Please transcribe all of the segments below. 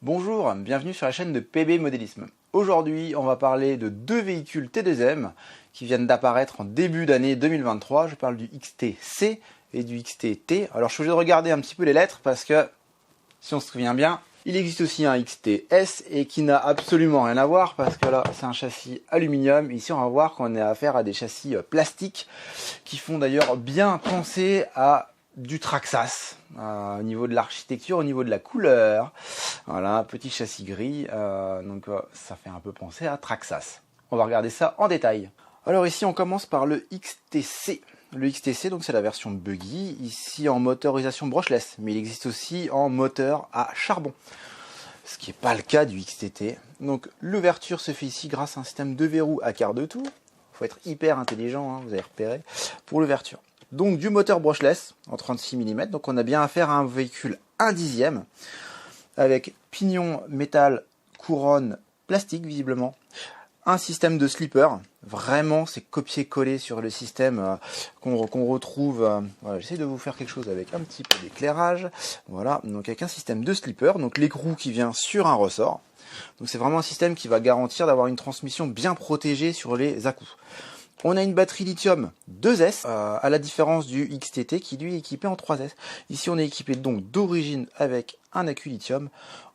Bonjour, bienvenue sur la chaîne de PB Modélisme. Aujourd'hui, on va parler de deux véhicules T2M qui viennent d'apparaître en début d'année 2023. Je parle du XT-C et du XT-T. Alors je suis obligé de regarder un petit peu les lettres parce que, si on se souvient bien, il existe aussi un XT-S et qui n'a absolument rien à voir parce que là, c'est un châssis aluminium. Ici, on va voir qu'on a affaire à des châssis plastiques qui font d'ailleurs bien penser à du Traxxas au niveau de l'architecture, au niveau de la couleur. Voilà, petit châssis gris, ça fait un peu penser à Traxxas. On va regarder ça en détail. Alors ici on commence par le XT-C. Le XT-C, donc c'est la version buggy, ici en motorisation brushless, mais il existe aussi en moteur à charbon, ce qui n'est pas le cas du XT-T. Donc l'ouverture se fait ici grâce à un système de verrou à quart de tour. Il faut être hyper intelligent, hein, vous avez repéré, pour l'ouverture. Donc du moteur brushless en 36 mm, donc on a bien affaire à un véhicule 1/10 avec pignon métal, couronne plastique visiblement, un système de slipper, vraiment c'est copier-coller sur le système qu'on retrouve, voilà, j'essaie de vous faire quelque chose avec un petit peu d'éclairage, voilà, donc avec un système de slipper, donc l'écrou qui vient sur un ressort, donc c'est vraiment un système qui va garantir d'avoir une transmission bien protégée sur les à-coups. On a une batterie lithium 2S, à la différence du XT-T qui lui est équipé en 3S. Ici on est équipé donc d'origine avec un accu lithium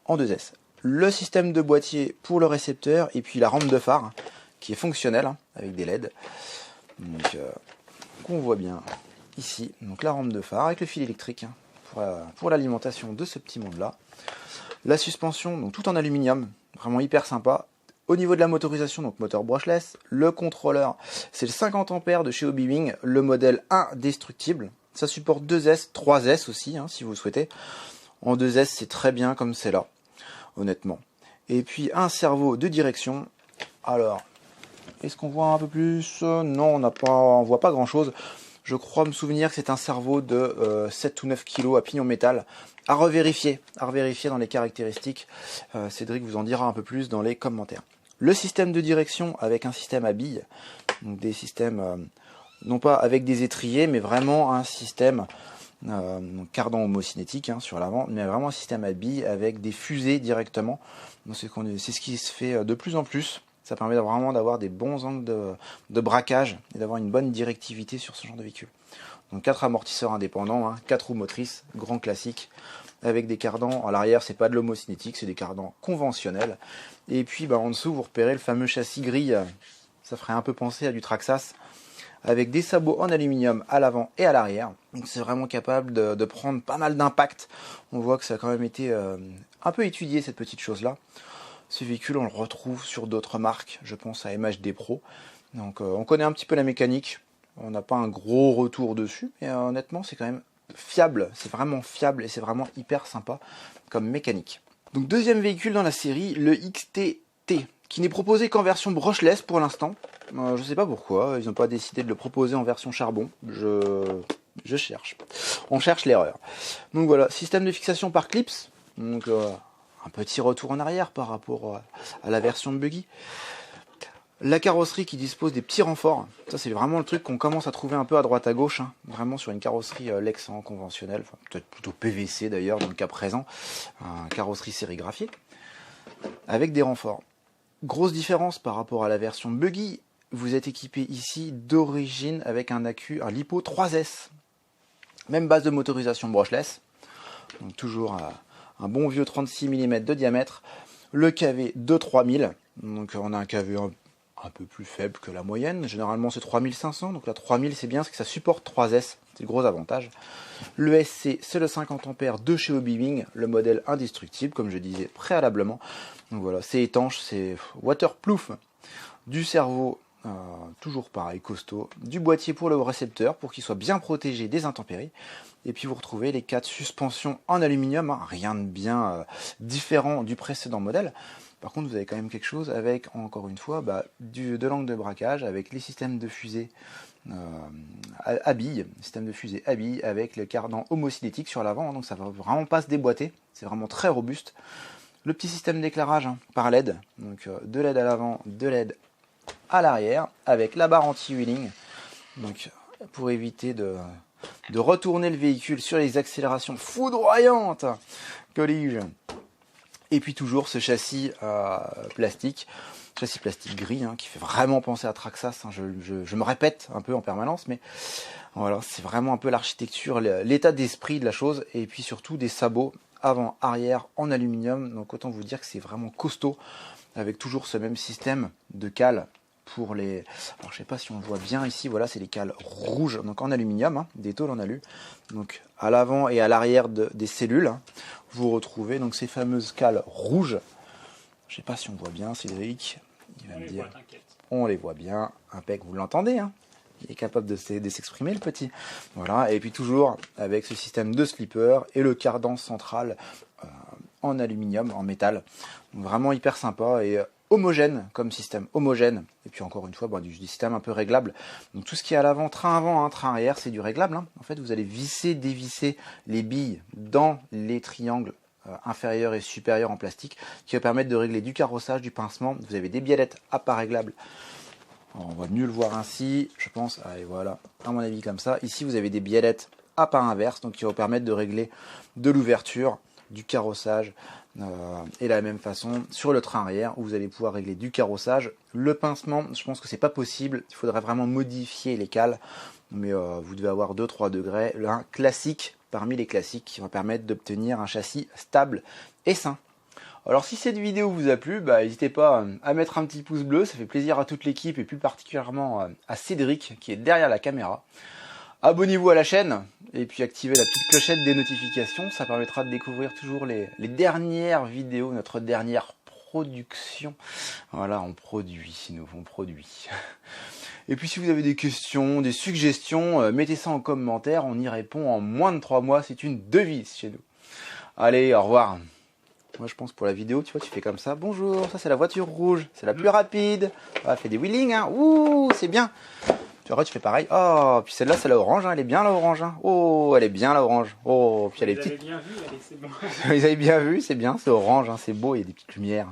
en 2S. Le système de boîtier pour le récepteur et puis la rampe de phare qui est fonctionnelle hein, avec des LED. Donc qu'on voit bien ici. Donc la rampe de phare avec le fil électrique hein, pour l'alimentation de ce petit monde là. La suspension donc tout en aluminium, vraiment hyper sympa. Au niveau de la motorisation, donc moteur brushless, le contrôleur, c'est le 50 A de chez Hobby, le modèle indestructible. Ça supporte 2S, 3S aussi, hein, si vous le souhaitez. En 2S, c'est très bien comme c'est là, honnêtement. Et puis un servo de direction. Alors, est-ce qu'on voit un peu plus? Non, on voit pas grand-chose. Je crois me souvenir que c'est un servo de 7 ou 9 kg à pignon métal. À revérifier dans les caractéristiques. Cédric vous en dira un peu plus dans les commentaires. Le système de direction avec un système à billes, donc des systèmes non pas avec des étriers, mais vraiment un système cardan homocinétique hein, sur l'avant, mais vraiment un système à billes avec des fusées directement. C'est ce qui se fait de plus en plus. Ça permet vraiment d'avoir des bons angles de braquage et d'avoir une bonne directivité sur ce genre de véhicule. Donc 4 amortisseurs indépendants, hein, 4 roues motrices, grand classique, avec des cardans à l'arrière, c'est pas de l'homocinétique, c'est des cardans conventionnels. Et puis en dessous, vous repérez le fameux châssis gris, ça ferait un peu penser à du Traxxas, avec des sabots en aluminium à l'avant et à l'arrière. Donc c'est vraiment capable de prendre pas mal d'impact. On voit que ça a quand même été un peu étudié cette petite chose-là. Ce véhicule, on le retrouve sur d'autres marques, je pense à MHD Pro. Donc on connaît un petit peu la mécanique, on n'a pas un gros retour dessus, mais honnêtement c'est quand même fiable, c'est vraiment fiable et c'est vraiment hyper sympa comme mécanique. Donc deuxième véhicule dans la série, le XT-T, qui n'est proposé qu'en version brushless pour l'instant. Je sais pas pourquoi, ils n'ont pas décidé de le proposer en version charbon, je cherche. On cherche l'erreur. Donc voilà, système de fixation par clips, donc un petit retour en arrière par rapport à la version de buggy. La carrosserie qui dispose des petits renforts, ça c'est vraiment le truc qu'on commence à trouver un peu à droite à gauche, hein, vraiment sur une carrosserie Lexan conventionnelle, enfin, peut-être plutôt PVC d'ailleurs dans le cas présent, carrosserie sérigraphiée, avec des renforts. Grosse différence par rapport à la version buggy, vous êtes équipé ici d'origine avec un accu, un LiPo 3S, même base de motorisation brushless, donc toujours un bon vieux 36 mm de diamètre, le KV de 3000, donc on a un KV un peu plus faible que la moyenne, généralement c'est 3500, donc là 3000 c'est bien, c'est que ça supporte 3S, c'est le gros avantage. Le SC c'est le 50 A de chez Hobby, le modèle indestructible comme je disais préalablement, donc voilà, c'est étanche, c'est waterproof, du servo, toujours pareil, costaud, du boîtier pour le récepteur pour qu'il soit bien protégé des intempéries, et puis vous retrouvez les 4 suspensions en aluminium, hein, rien de bien différent du précédent modèle. Par contre, vous avez quand même quelque chose avec, encore une fois, de l'angle de braquage, avec les systèmes de fusée à billes, système de fusée à billes, avec le cardan homocinétique sur l'avant, donc ça va vraiment pas se déboîter, c'est vraiment très robuste. Le petit système d'éclairage hein, par LED, donc 2 LED à l'avant, 2 LED à l'arrière, avec la barre anti-wheeling, donc pour éviter de retourner le véhicule sur les accélérations foudroyantes, collige. Et puis toujours ce châssis plastique gris, hein, qui fait vraiment penser à Traxxas. Hein. Je me répète un peu en permanence, mais voilà, c'est vraiment un peu l'architecture, l'état d'esprit de la chose. Et puis surtout des sabots avant-arrière en aluminium. Donc autant vous dire que c'est vraiment costaud, avec toujours ce même système de cales pour les... Alors je sais pas si on le voit bien ici, voilà, c'est les cales rouges, donc en aluminium, hein, des tôles en alu. Donc à l'avant et à l'arrière des cellules, hein, vous retrouvez donc ces fameuses cales rouges. Je sais pas si on voit bien, Cédric. Il va me dire. On les voit bien, impec, vous l'entendez, hein. Il est capable de s'exprimer, le petit. Voilà, et puis toujours avec ce système de slipper et le cardan central en aluminium, en métal. Donc, vraiment hyper sympa et homogène comme système, homogène. Et puis encore une fois, du système un peu réglable. Donc tout ce qui est à l'avant, train avant, hein, train arrière, c'est du réglable. Hein. En fait, vous allez visser, dévisser les billes dans les triangles inférieurs et supérieurs en plastique, qui va permettre de régler du carrossage, du pincement. Vous avez des biellettes à pas réglables. On va mieux le voir ainsi, je pense. Allez, voilà, à mon avis comme ça. Ici, vous avez des biellettes à pas inverse, donc qui vont permettre de régler de l'ouverture, du carrossage, et de la même façon sur le train arrière, où vous allez pouvoir régler du carrossage. Le pincement, je pense que c'est pas possible. Il faudrait vraiment modifier les cales, mais vous devez avoir 2-3 degrés. Un classique parmi les classiques qui va permettre d'obtenir un châssis stable et sain. Alors si cette vidéo vous a plu, n'hésitez pas à mettre un petit pouce bleu, ça fait plaisir à toute l'équipe et plus particulièrement à Cédric qui est derrière la caméra. Abonnez-vous à la chaîne et puis activez la petite clochette des notifications, ça permettra de découvrir toujours les dernières vidéos, notre dernière production. Voilà, on produit. Et puis si vous avez des questions, des suggestions, mettez ça en commentaire, on y répond en moins de 3 mois, c'est une devise chez nous. Allez, au revoir. Moi je pense pour la vidéo, tu vois, tu fais comme ça. Bonjour, ça c'est la voiture rouge, c'est la plus rapide. Ah, fait des wheelings, hein. Ouh, c'est bien. Tu vois, tu fais pareil. Oh, puis celle-là, c'est la orange, hein. Elle est bien la orange. Hein. Oh, elle est bien la orange. Oh, puis elle est petite. Vous avez bien vu, allez, c'est bon. Vous avez bien vu, c'est bien, c'est orange, hein. C'est beau, il y a des petites lumières.